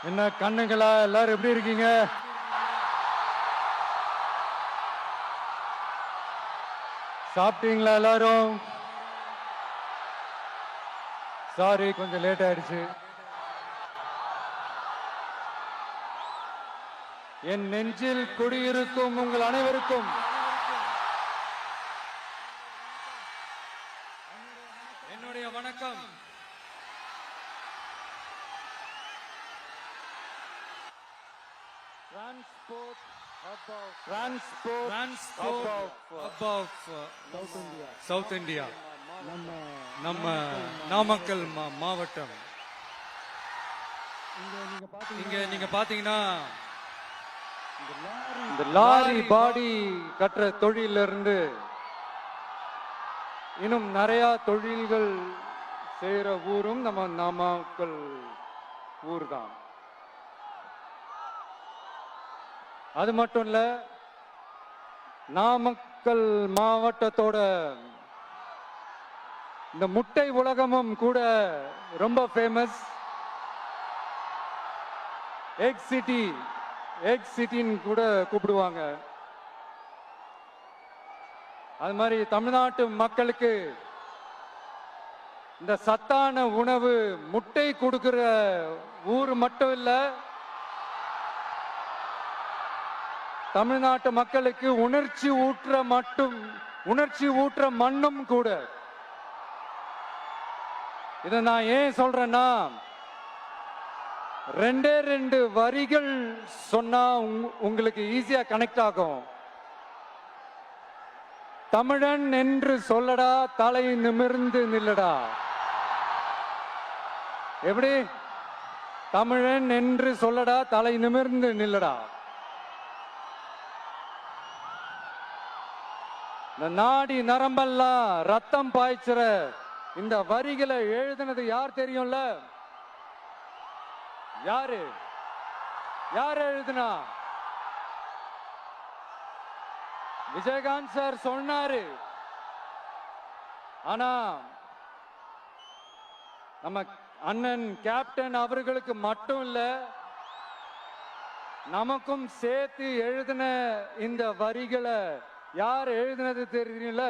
என்ன கண்ணுங்களா, எல்லாரும் எப்படி இருக்கீங்க? சாப்பிட்டீங்களா எல்லாரும்? சாரி, கொஞ்சம் லேட் ஆயிடுச்சு. என் நெஞ்சில் குடியிருக்கும் உங்கள் அனைவருக்கும் என்னுடைய வணக்கம். சவுத் இந்தியா, நம்ம நாமக்கல் மாவட்டம். இங்க நீங்க பாத்தீங்கன்னா இந்த லாரி பாடி கட்டுற தொழில இருந்து இன்னும் நிறைய தொழில்கள் செய்யற ஊரும் நம்ம நாமக்கல் ஊர் தான். அது மட்டும் இல்ல, நாமக்கல் மாவட்டத்தோட இந்த முட்டை உலகமும் கூட ரொம்ப ஃபேமஸ். எக் சிட்டின்னு கூட கூப்பிடுவாங்க. அது மாதிரி தமிழ்நாட்டு மக்களுக்கு இந்த சத்தான உணவு முட்டை கொடுக்கிற ஊர் மட்டும் இல்ல, தமிழ்நாட்டு மக்களுக்கு உணர்ச்சி ஊற்ற மண்ணும் கூட. இதை நான் ஏன் சொல்றேன்னா, ரெண்டு வரிகள் சொன்னா உங்களுக்கு ஈஸியா கனெக்ட் ஆகும். தமிழன் என்று சொல்லடா, தலை நிமிர்ந்து நில்லடா. எப்படி? தமிழன் என்று சொல்லடா, தலை நிமிர்ந்து நில்லடா. இந்த நாடி நரம்பெல்லாம் ரத்தம் பாய்ச்சுற இந்த வரிகளை எழுதினது யார் தெரியும்ல? யாரு எழுதுனா? விஜயகாந்த் சார் சொன்னாரு. ஆனா நம்ம அண்ணன் கேப்டன் அவர்களுக்கு மட்டும் இல்ல, நமக்கும் சேர்த்து எழுதின இந்த வரிகளை யார் எழுதினது தெரியும்ல?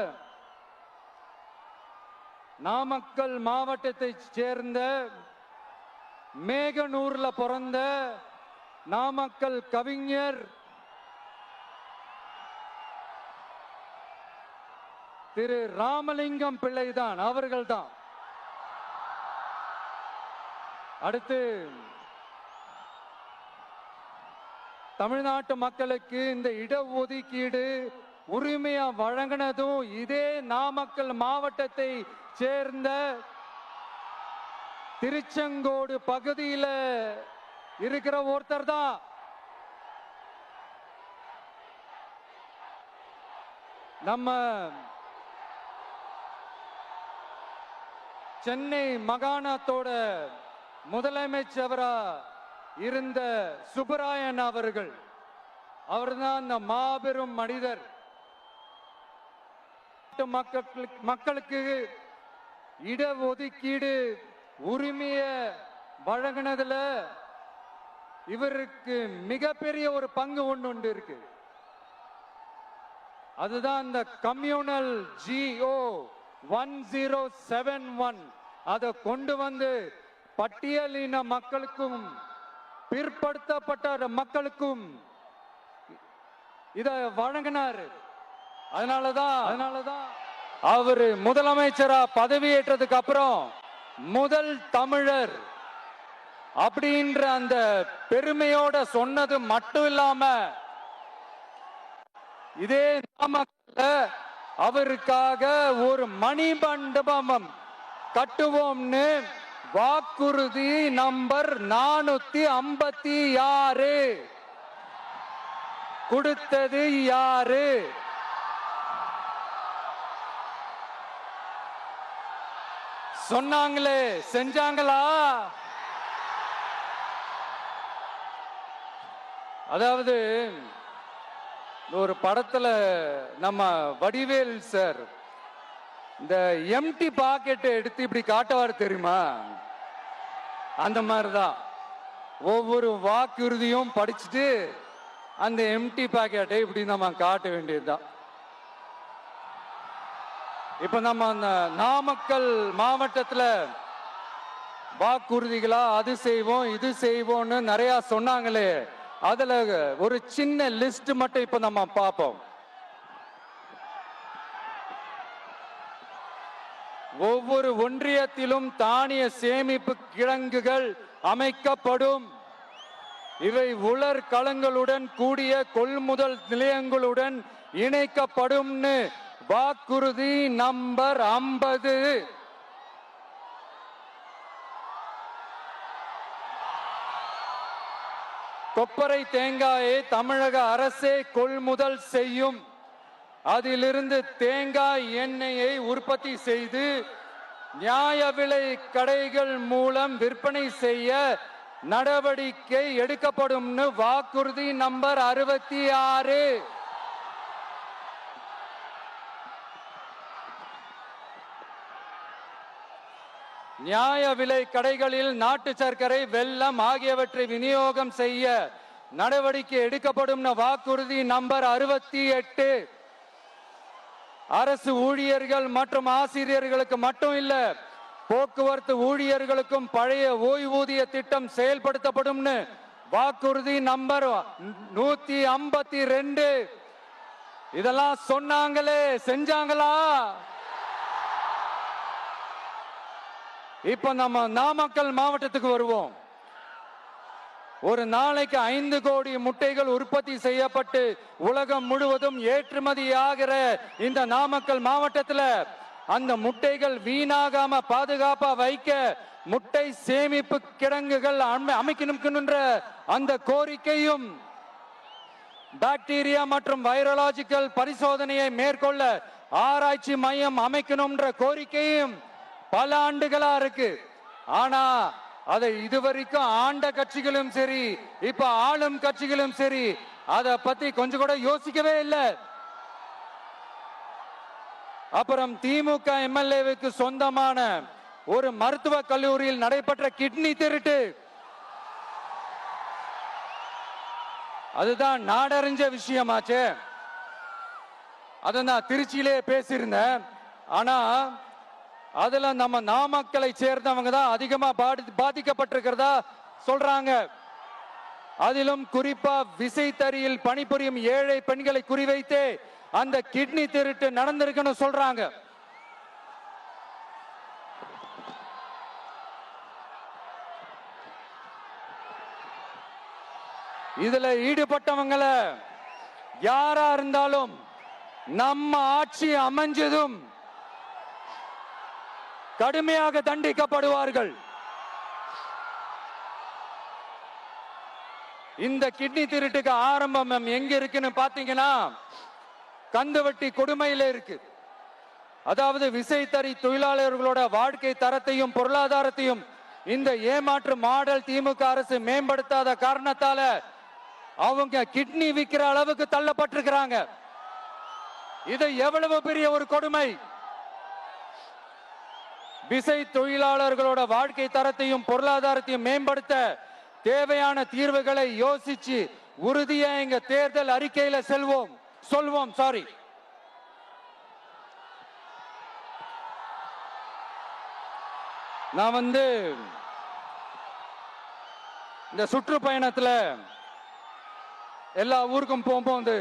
நாமக்கல் மாவட்டத்தை சேர்ந்த மேகனூர்ல பிறந்த நாமக்கல் கவிஞர் திரு ராமலிங்கம் பிள்ளைதான், அவர்கள்தான். அடுத்து தமிழ்நாட்டு மக்களுக்கு இந்த இடஒதுக்கீடு உரிமையா வழங்கினதும் இதே நாமக்கல் மாவட்டத்தை சேர்ந்த திருச்செங்கோடு பகுதியில இருக்கிற ஒருத்தர் தான். நம்ம சென்னை மாகாணத்தோட முதலமைச்சரா இருந்த சுப்பராயன் அவர்கள். அவர்தான் அந்த மாபெரும் மனிதர். மக்களுக்கு இடஒதுக்கீடு உரிமைய வழங்கினதுல இவருக்கு மிகப்பெரிய ஒரு பங்கு ஒன்று இருக்கு. அதுதான் இந்த கம்யூனல் GO 1071 அதை கொண்டு வந்து பட்டியலின மக்களுக்கும் பிற்படுத்தப்பட்ட மக்களுக்கும் இத வழங்கினார். அதனாலதான் அவரு முதலமைச்சரா பதவியேற்றதுக்கு அப்புறம் முதல் தமிழர் அப்படின்ற அந்த பெருமையோட சொன்னது மட்டும் இல்லாம, இதே நாமக்கல்ல அவருக்காக ஒரு மணிமண்டபம் கட்டுவோம்னு வாக்குறுதி நம்பர் 456 கொடுத்தது யாரு? சொன்னாங்களே, செஞ்சாங்களா? அதாவது ஒரு படத்துல நம்ம வடிவேல் சார் இந்த எம்டி பாக்கெட் எடுத்து இப்படி காட்டுவார் தெரியுமா? அந்த மாதிரிதான் ஒவ்வொரு வாக்குறுதியும் படிச்சுட்டு அந்த எம்டி பாக்கெட்டை இப்படி நம்ம காட்ட வேண்டியதுதான். இப்ப நம்ம அந்த நாமக்கல் மாவட்டத்துல வாக்குறுதிகளா அது செய்வோம் இது செய்வோம்னு நிறைய சொன்னாங்களே, அதுல ஒரு சின்ன லிஸ்ட் மட்டும் இப்ப நம்ம பார்ப்போம். ஒவ்வொரு ஒன்றியத்திலும் தானிய சேமிப்பு கிடங்குகள் அமைக்கப்படும். இவை உலர் களங்களுடன் கூடிய கொள்முதல் நிலையங்களுடன் இணைக்கப்படும். வாக்குறுதி நம்பர் 50. கொப்பரை தேங்காயை தமிழக அரசே கொள்முதல் செய்யும். அதிலிருந்து தேங்காய் எண்ணெயை உற்பத்தி செய்து நியாய விலை கடைகள் மூலம் விற்பனை செய்ய நடவடிக்கை எடுக்கப்படும். வாக்குறுதி நம்பர் 66. நியாய விலை கடைகளில் நாட்டு சர்க்கரை வெல்லம் ஆகியவற்றை விநியோகம் செய்ய நடவடிக்கை எடுக்கப்படும். வாக்குறுதி நம்பர் 68. அரசு ஊழியர்கள் மற்றும் ஆசிரியர்களுக்கு மட்டும் இல்ல, போக்குவரத்து ஊழியர்களுக்கும் பழைய ஓய்வூதிய திட்டம் செயல்படுத்தப்படும். வாக்குறுதி நம்பர் 152. இதெல்லாம் சொன்னாங்களே, செஞ்சாங்களா? இப்ப நம்ம நாமக்கல் மாவட்டத்துக்கு வருவோம். ஒரு நாளைக்கு 5 கோடி முட்டைகள் உற்பத்தி செய்யப்பட்டு உலகம் முழுவதும் ஏற்றுமதி ஆகிற இந்த நாமக்கல் மாவட்டத்தில் அந்த முட்டைகள் வீணாகாம பாதுகாப்பா வைக்க முட்டை சேமிப்பு கிடங்குகள் அமைக்கணும்ன்ற அந்த கோரிக்கையும், பாக்டீரியா மற்றும் வைரலாஜிக்கல் பரிசோதனையை மேற்கொள்ள ஆராய்ச்சி மையம் அமைக்கணும்ன்ற கோரிக்கையும் பல ஆண்டுகளா இருக்கு. ஆனா அதை இதுவரைக்கும் ஆண்ட கட்சிகளும் சரி, இப்ப ஆளும் கட்சிகளும் சரி, அதை பத்தி கொஞ்சம் கூட யோசிக்கவே இல்லை. அப்புறம் திமுக எம்எல்ஏவுக்கு சொந்தமான ஒரு மருத்துவ கல்லூரியில் நடைபெற்ற கிட்னி திருட்டு, அதுதான் நாடறிஞ்ச விஷயமாச்சு. அதை நான் திருச்சியிலே பேசியிருந்தேன். ஆனா அதுல நம்ம நாமக்கலை சேர்ந்தவங்க தான் அதிகமா பாதிக்கப்பட்டிருக்கிறதா சொல்றாங்க. அதிலும் குறிப்பா விசைத்தறியில் பணிபுரியும் ஏழை பெண்களை குறிவைத்து அந்த கிட்னி திருட்டு நடந்திருக்குன்னு சொல்றாங்க. இதுல ஈடுபட்டவங்களை யாரா இருந்தாலும் நம்ம ஆட்சி அமைஞ்சதும் கடுமையாக தண்டிக்கப்படுவார்கள். இந்த கிட்னி திருட்டுக்கு ஆரம்பம் எங்க இருக்குன்னு பாத்தீங்கன்னா, கந்துவட்டி கொடுமையில இருக்கு. அதாவது விசைத்தறி தொழிலாளர்களோட வாழ்க்கை தரத்தையும் பொருளாதாரத்தையும் இந்த ஏமாற்று மாடல் திமுக அரசு மேம்படுத்தாத காரணத்தால அவங்க கிட்னி விற்கிற அளவுக்கு தள்ளப்பட்டிருக்கிறாங்க. இது எவ்வளவு பெரிய ஒரு கொடுமை! விசை தொழிலாளர்களோட வாழ்க்கை தரத்தையும் பொருளாதாரத்தையும் மேம்படுத்த தேவையான தீர்வுகளை யோசிச்சு உறுதியா எங்க தேர்தல் அறிக்கையில சொல்வோம். நான் இந்த சுற்றுப்பயணத்துல எல்லா ஊருக்கும் போகும்போது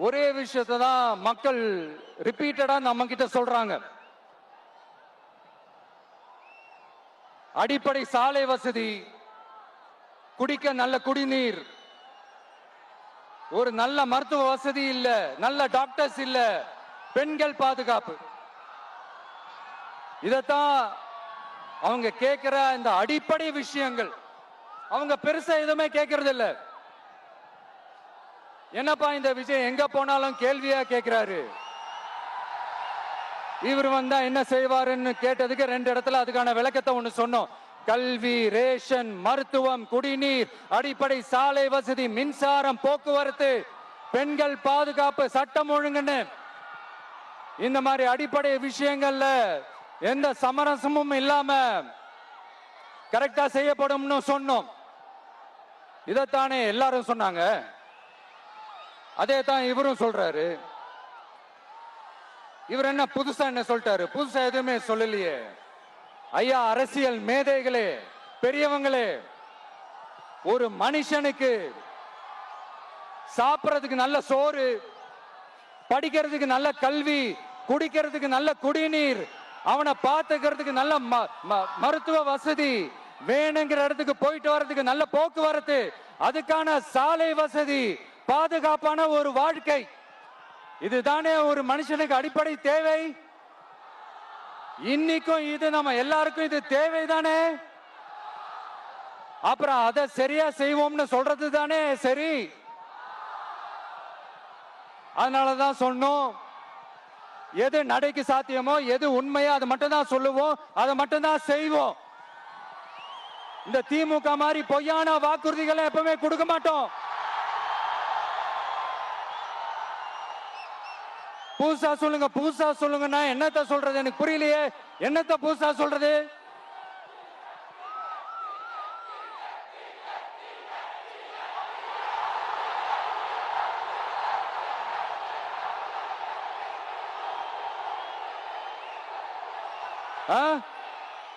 ஒரே விஷயத்தை தான் மக்கள் ரிப்பீட்டடா நம்ம கிட்ட சொல்றாங்க. அடிப்படை சாலை வசதி, குடிக்க நல்ல குடிநீர், ஒரு நல்ல மருத்துவ வசதி இல்ல, நல்ல டாக்டர்ஸ் இல்ல, பெண்கள் பாதுகாப்பு. இதத்தான் அவங்க கேட்கிற இந்த அடிப்படை விஷயங்கள். அவங்க பெருசா எதுவுமே கேட்கறது இல்ல. என்னப்பா இந்த விஜய் எங்க போனாலும் கேள்வியா கேட்கிறாரு, இவர் வந்தா என்ன செய்வாருன்னு கேட்டதுக்கு 2 இடத்துல அதுக்கான விளக்கத்தை ஒண்ணு சொன்னோம். கல்வி, ரேஷன், மருத்துவம், குடிநீர், அடிப்படை சாலை வசதி, மின்சாரம், போக்குவரத்து, பெண்கள் பாதுகாப்பு, சட்டம் ஒழுங்குன்னு இந்த மாதிரி அடிப்படை விஷயங்கள்ல எந்த சமரசமும் இல்லாம கரெக்டா செய்யப்படும் சொன்னோம். இதைத்தானே எல்லாரும் சொன்னாங்க. அதே தான் இவரும் சொல்றாரு. இவர் என்ன புதுசா என்ன சொல்லிட்டாரு? புதுசா எதுவுமே சொல்லலையே. ஐயா, அரசியல் மேதைகளே, பெரியவங்களே, ஒரு மனுஷனுக்கு சாப்பிடறதுக்கு நல்ல சோறு, படிக்கிறதுக்கு நல்ல கல்வி, குடிக்கிறதுக்கு நல்ல குடிநீர், அவனை பார்த்துக்கிறதுக்கு நல்ல மருத்துவ வசதி, வேணுங்கிற இடத்துக்கு போயிட்டு வர்றதுக்கு நல்ல போக்குவரத்து, அதுக்கான சாலை வசதி, பாதுகாப்பான ஒரு வாழ்க்கை, இதுதானே ஒரு மனுஷனுக்கு அடிப்படை தேவை. இன்னைக்கும் இது நம்ம எல்லாருக்கும் இது தேவைதானே. அப்புறம் அதை சரியா செய்வோம்னு சொல்றது தானே சரி. அதனாலதான் சொன்னோம், எது நடைக்கு சாத்தியமோ, எது உண்மையோ அதை மட்டும் தான் சொல்லுவோம், அதை மட்டும் தான் செய்வோம். இந்த திமுக மாதிரி பொய்யான வாக்குறுதிகளை எப்பவுமே கொடுக்க மாட்டோம். புதுசா சொல்லுங்க, புதுசா சொல்லுங்கன்னா என்னத்த சொல்றது? எனக்கு புரியலையே. என்னத்த புதுசா சொல்றது?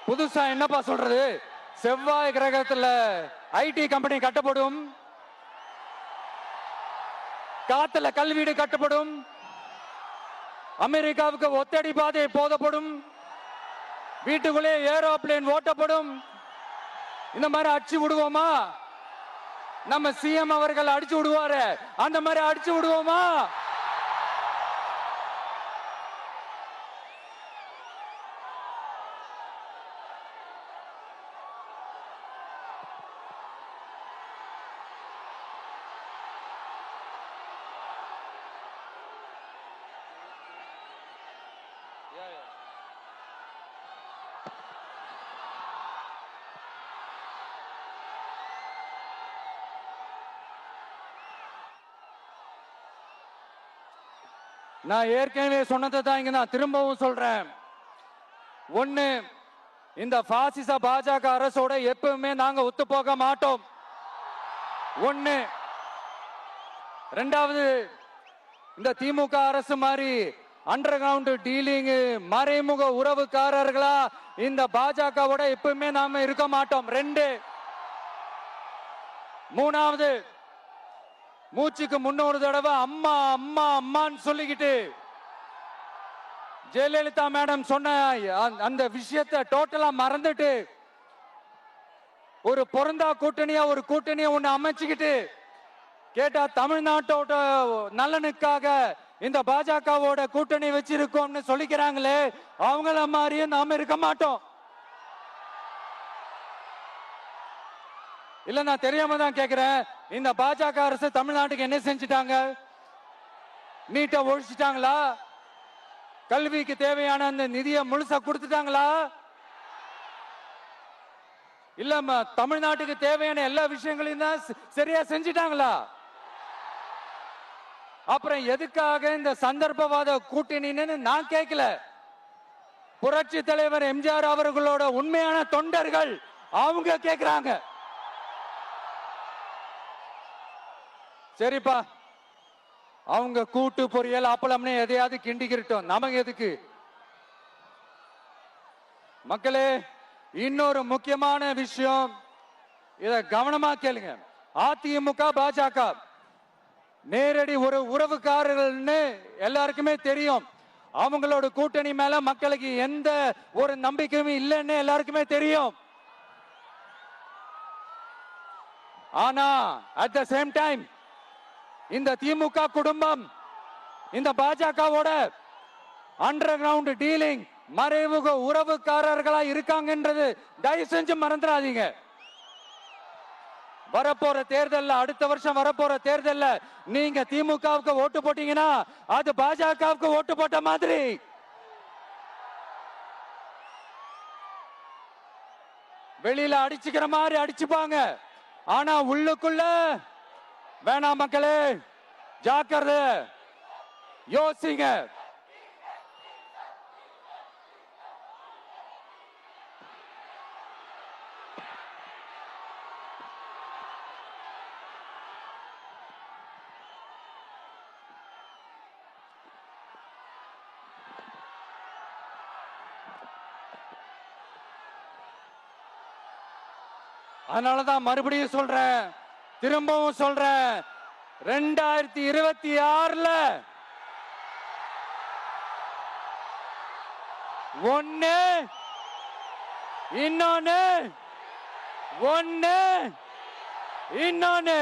புதுசா என்னப்பா சொல்றது? செவ்வாய் கிரகத்துல ஐடி கம்பெனி கட்டப்படும், காத்துல கல்வீடு கட்டப்படும், அமெரிக்காவுக்கு ஒத்தடி பாதை போதப்படும், வீட்டுக்குள்ளே ஏரோப்ளேன் ஓட்டப்படும். இந்த மாதிரி அடிச்சு விடுவோமா? நம்ம சிஎம் அவர்கள் அடிச்சு விடுவாரு, அந்த மாதிரி அடிச்சு விடுவோமா? நான் ஏற்கனவே சொன்னதை தான் இங்க நான் திரும்பவும் சொல்றேன். ஒண்ணு, இந்த பாசிச பாஜக அரசோட எப்பவுமே நாங்க ஒத்து போக மாட்டோம். ஒண்ணு. ரெண்டாவது, இந்த திமுக அரசு மாதிரி அண்டர் கிரவுண்ட் டீலிங், மறைமுக உறவுக்காரர்களா இந்த பாஜகவோட எப்பவுமே நாம இருக்க மாட்டோம். ரெண்டு. மூணாவது, மூச்சுக்கு முன்னொரு தடவை அம்மா அம்மா அம்மான்னு சொல்லிக்கிட்டு ஜெயலலிதா மேடம் சொன்ன அந்த விஷயத்தை டோட்டலா மறந்துட்டு ஒரு பொருந்தா கூட்டணியா ஒரு கூட்டணியை ஒண்ணு அமைச்சுக்கிட்டு கேட்டா தமிழ்நாட்டோட நலனுக்காக இந்த பாஜகவோட கூட்டணி வச்சிருக்கோம்னு சொல்லிக்கிறாங்களே, அவங்கள மாதிரியே நாம இருக்க மாட்டோம். இல்ல, நான் தெரியாம தான் கேக்குறேன். இந்த பாஜக அரசு தமிழ்நாட்டுக்கு என்ன செஞ்சிட்டாங்க? நீட்டை ஒழிச்சிட்டாங்களா? கல்விக்கு தேவையான அந்த நிதியை முழுசா கொடுத்துட்டாங்களா? இல்ல தமிழ்நாட்டுக்கு தேவையான எல்லா விஷயங்களையும் தான் சரியா செஞ்சிட்டாங்களா? அப்புறம் எதுக்காக இந்த சந்தர்ப்பவாத கூட்டணின்னு நான் கேட்கல. புரட்சி தலைவர் எம்ஜிஆர் அவர்களோட உண்மையான தொண்டர்கள் அவங்க கேக்குறாங்க. சரிப்பா, அவங்க கூட்டு பொரியல் அப்பளம்னு எதையாவது கிண்டிக்கிட்டோம், நமக்கு எதுக்கு? மக்களே, இன்னொரு முக்கியமான விஷயம், இத கவனமா கேளுங்க. அதிமுக பாஜக நேரடி ஒரு உறவுக்காரர்கள்னு எல்லாருக்குமே தெரியும். அவங்களோட கூட்டணி மேல மக்களுக்கு எந்த ஒரு நம்பிக்கையும் இல்லைன்னு எல்லாருக்குமே தெரியும். ஆனா அட் த சேம் டைம் இந்த திமுக குடும்பம் இந்த பாஜகவோட அண்டர் கிரவுண்ட் டீலிங், மறைமுக உறவுக்காரர்களா இருக்காங்கன்றது தயவு செஞ்சு மறந்துடாதீங்க. வரப்போற தேர்தல், அடுத்த வருஷம் வரப்போற தேர்தல் நீங்க திமுகவுக்கு ஓட்டு போட்டீங்கன்னா அது பாஜகவுக்கு ஓட்டு போட்ட மாதிரி. வெளியில அடிச்சுக்கிற மாதிரி அடிச்சுப்பாங்க, ஆனா உள்ளுக்குள்ள வேணாம். மக்களே, ஜாக்கிரதை, யோசிங்க. அதனாலதான் மறுபடியும் சொல்றேன், திரும்பவும் சொல்றேன், 2026ல ஒண்ணு இன்னொன்னு ஒண்ணு இன்னொன்னு.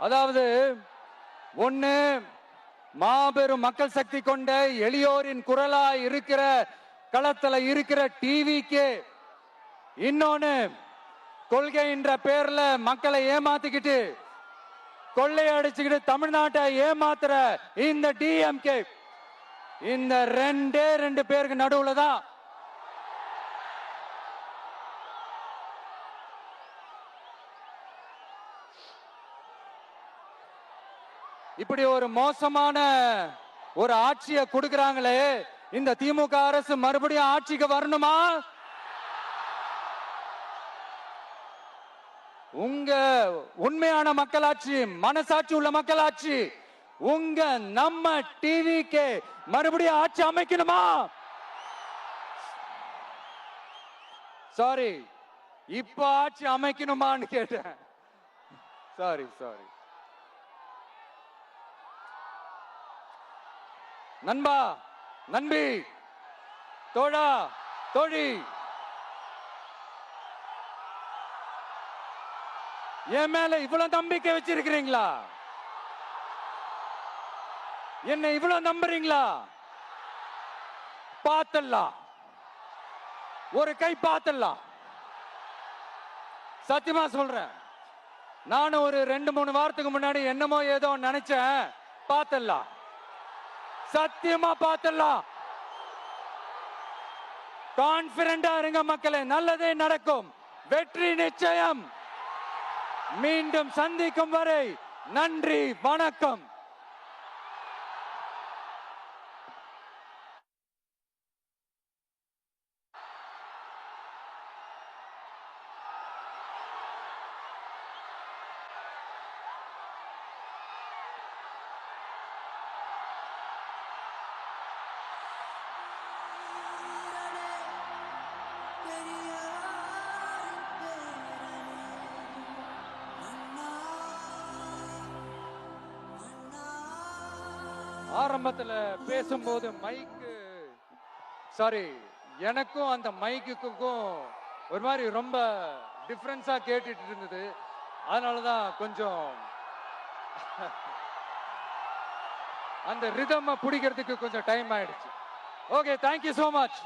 அதாவது ஒண்ணு மாபெரும் மக்கள் சக்தி கொண்ட எளியோரின் குரலா இருக்கிற களத்துல இருக்கிற டிவிக்கு, இன்னொன்னு கொள்கை என்ற பேர்ல மக்களை ஏமாத்திக்கிட்டு கொள்ளையடிச்சுக்கிட்டு தமிழ்நாட்டை ஏமாத்துற இந்த டிஎம்கே. இந்த ரெண்டு பேருக்கு நடுவுல தான் இப்படி ஒரு மோசமான ஒரு ஆட்சியை கொடுக்கறாங்களே, இந்த திமுக அரசு மறுபடியும் ஆட்சிக்கு வரணுமா? உங்க உண்மையான மக்களாட்சி, மனசாட்சி உள்ள மக்களாட்சி, உங்க நம்ம டிவிக்கு மறுபடியும் ஆட்சி அமைக்கணுமா? சாரி, இப்ப ஆட்சி அமைக்கணுமான்னு கேட்டேன். சாரி. நண்பா, நண்பி, தோழா, தோழி, என் மேல இவ்வளவு நம்பிக்கை வச்சிருக்கிறீங்களா? என்ன இவ்வளவு நம்புறீங்களா? பார்த்தலாம், ஒரு கை பார்த்தலாம். சத்தியமா சொல்றேன், நானும் ஒரு 2-3 வாரத்துக்கு முன்னாடி என்னமோ ஏதோ நினைச்சேன். பார்த்தலாம், சத்தியமா பார்த்தலாம். கான்பிடண்டா இருங்க மக்களே, நல்லதே நடக்கும், வெற்றி நிச்சயம். மீண்டும் சந்திக்கும் வரை நன்றி, வணக்கம். ஆரம்பத்துல பேசும்போது மைக்கு, சாரி, எனக்கும் அந்த மைக்குக்கும் ஒரு மாதிரி ரொம்ப டிஃபரன்ஸா கேட்டுட்டு இருந்தது. அதனாலதான் கொஞ்சம் அந்த ரிதம் பிடிக்கிறதுக்கு கொஞ்சம் டைம் ஆயிடுச்சு. Okay, thank you so much.